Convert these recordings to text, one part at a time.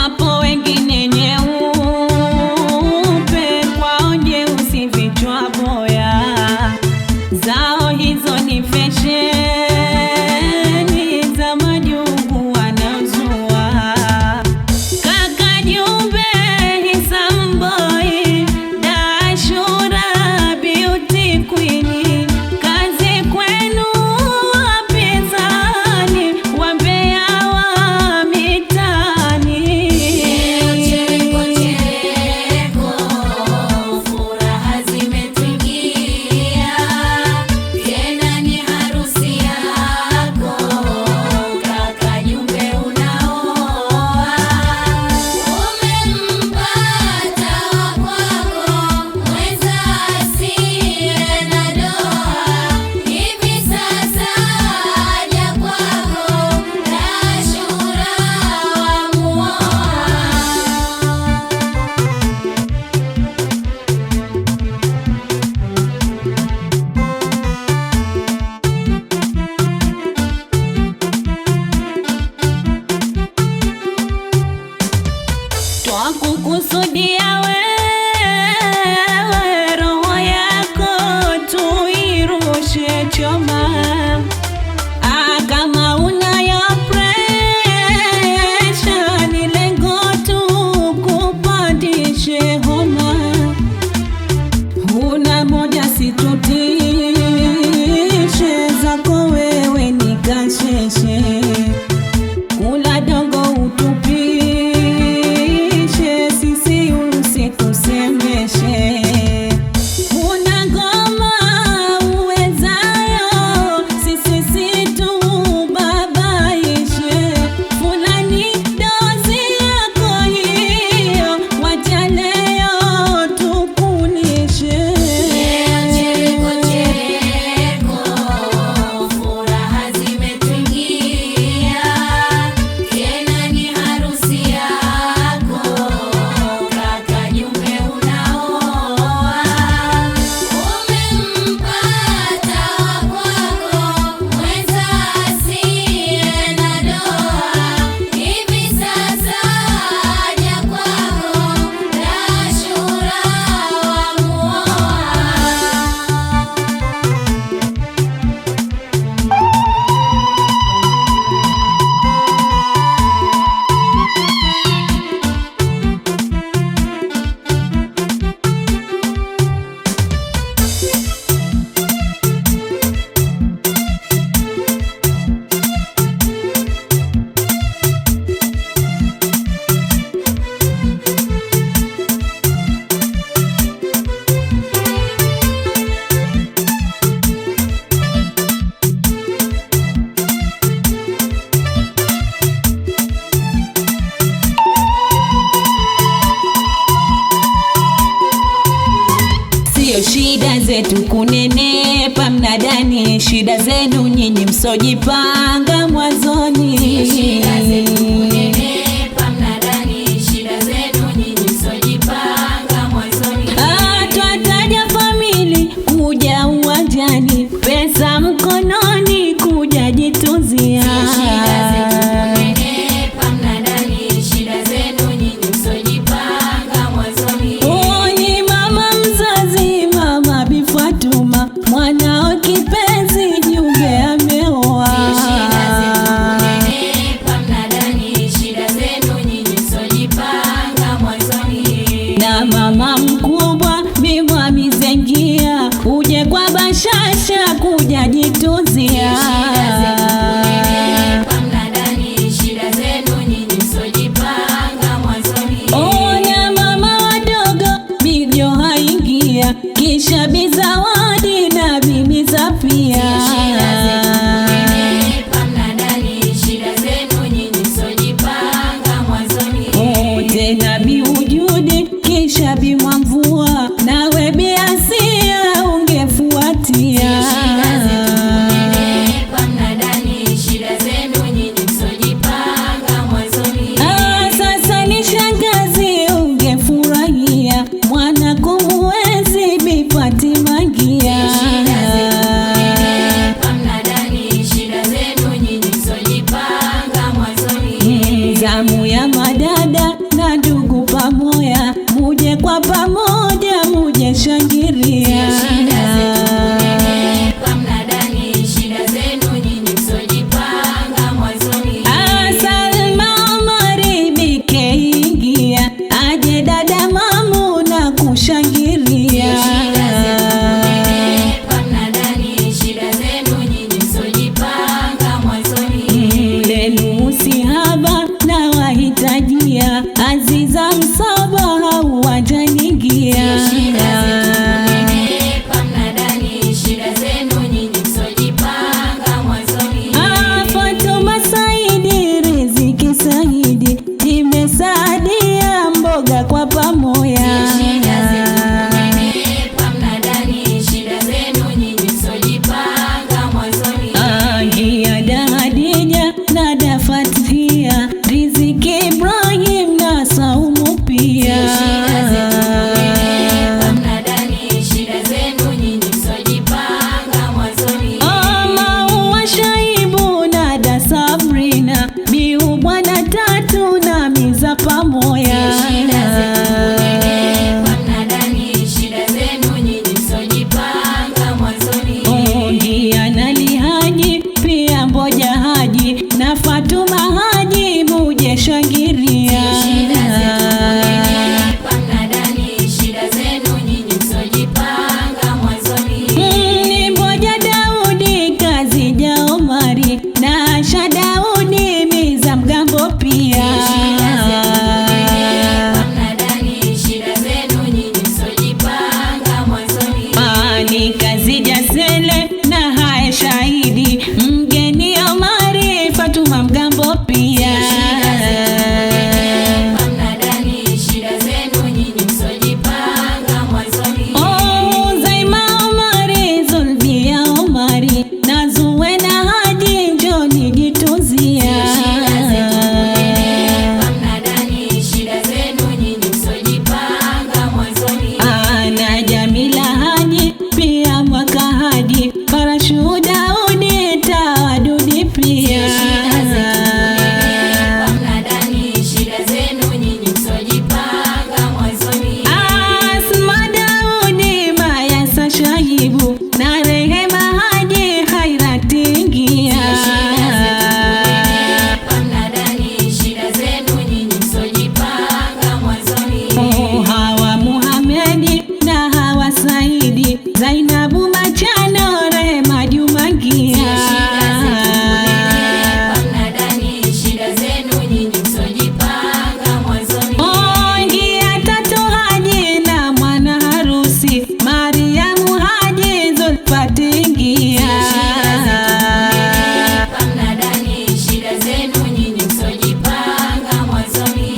wapo wengine nyeupe, kwao nyeusi vichwa boya, zao hizo ni fesheni za majungu wanaozua. Kaka Jumbe Hisamboi, Dashura beauty queen, kazi kwenu wapinzani, wambea wa mitani. Furaha zimetuingia, tena ni harusi yako. Kaka Jumbe unaoa, umempata wakwako, mwenza asiye na doa. Hivi sasa aja kwako, Dashura wamuoa. Twakukusudia wewe, roho yako tuirushe choma. Kama unayo presha, ni lengo tukupandishe homa. Huna moja situtishe, zako wewe ni kasheshe. Kula dongo utupishe, sisi usitusemeshe. Kuna ngoma uwezayo, sisi situbabaishe. Fulani dozi yako hiyo, wacha leo tukulishe. Furaha zimetuingia, tena ni harusi yako. Kaka Jumbe unaoa, umempata wakwako, mwenza asiye na doa. Hivi sasa aja kwako, Dashura wamuoa. Sio shida zetu kunenepa mnadani, shida zenu nyinyi msojipanga mwanzoni. Shida zetu kunenepa mnadani, shida zenu nyinyi msojipanga mwanzoni. Twataja famili kuja uwanjani, pesa mkononi kuja jituzia. Shida zetu kunenepa mnadani, shida zenu nyinyi msojipanga mwanzoni. Ni mama mzazi, mama Bi Fatuma, mwanao kipenzi Jumbe ameoa. Shida zetu kunenepa dadia mboga kwa pamoja. Shida zenu kunenepa mnadani, shida zenu nyinyi msojipanga mwanzoni. Gia Hadija na Dafatia, Riziki Ibrahim na Saumu pia. Shida zenu kunenepa mnadani, shida zenu nyinyi msojipanga mwanzoni. Maua Shaibu na Da Sabrina, Biu Bwana Tatu na Miza pamoja. Shida zenu kunenepa mnadani, shida zenu nyinyi msojipanga mwanzoni. Gia Nali Haji pia Mboja Haji na Fatuma Haji muje shangiria. Shida zenu kunenepa mnadani, shida zenu nyinyi msojipanga mwanzoni. Ni Mboja Daudi Kazija Omari na Asha Daudi Miza Mgambo pia. Shida zenu kunenepa mnadani, shida zenu nyinyi msojipanga mwanzoni. Ni Kazija Sele na Hae Shahidi, mgeni Omari Fatuma Mgambo pia. Shida zenu kunenepa mnadani, shida zenu nyinyi msojipanga mwanzoni. Zaima Omari, Zulbia Omari na Zuwena Haji njoni jituzia. Shida zenu kunenepa mnadani, shida zenu nyinyi msojipanga mwanzoni. Na Jamila Haji pia Mwaka Haji, Farashu Daudi Tawadudi pia. Shida zenu kunenepa mnadani, shida zenu nyinyi msojipanga mwanzoni. Asma Daudi Mayasa Shahibu na Rehema Haji Hairati ingia. Shida zenu kunenepa mnadani, shida zenu nyinyi msojipanga mwanzoni. Hawa Muhamedi na Hawa Saidi, Zainabu Machano, Rehema Jumangia. Shida zenu kunenepa mnadani, shida zenu nyinyi msojipanga mwanzoni. Gia Tatu Haji na mwana harusi, Mariamu Haji Zulfati ingia. Shida zenu kunenepa mnadani, shida zenu nyinyi msojipanga mwanzoni.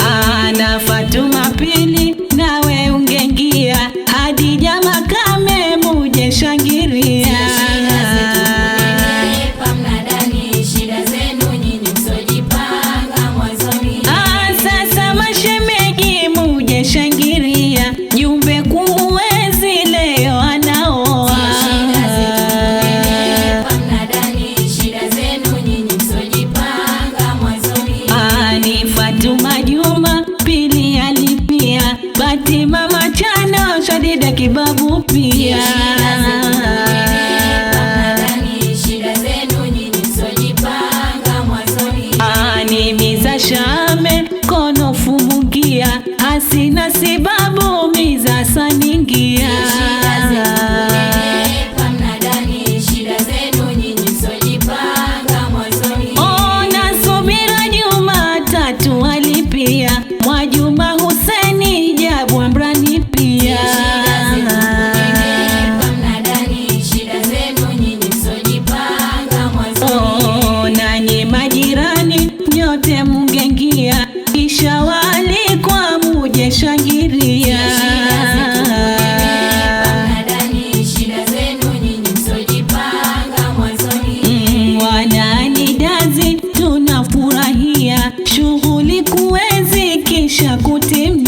Na Fatuma pili nawe ungengia, Hadija Makame muje shangiria. Shida zenu kunenepa mnadani, shida zenu nyinyi msojipanga mwanzoni. Sasa mashemeji muje shangiria, Jumbe Kuwezi leo anaoa. Shida zenu kunenepa mnadani, shida zenu nyinyi msojipanga mwanzoni. Ni Fatuma Juma pili alipia, Batima Machano Shadida Kibabu pia. Shida zenu kunenepa mnadani, shida zenu nyinyi msojipanga mwanzoni. Ni Miza Shame Kono Fumugia, Hasina Sibabu Miza Saningia. Shida zenu kunenepa mnadani, shida zenu nyinyi msojipanga mwanzoni. Na Subira Juma Tatu alipia, Mwajuma Huseni Jabu Amrani pia. Shida zenu kunenepa mnadani, shida zenu nyinyi msojipanga mwanzoni. Nanyi majirani nyote mungengia, kisha waalikwa muje shangiria. Shida zenu kunenepa mnadani, shida zenu nyinyi msojipanga mwanzoni. Wanani Dazi tunafurahia, shughuli Kuwezi kisha kutimia.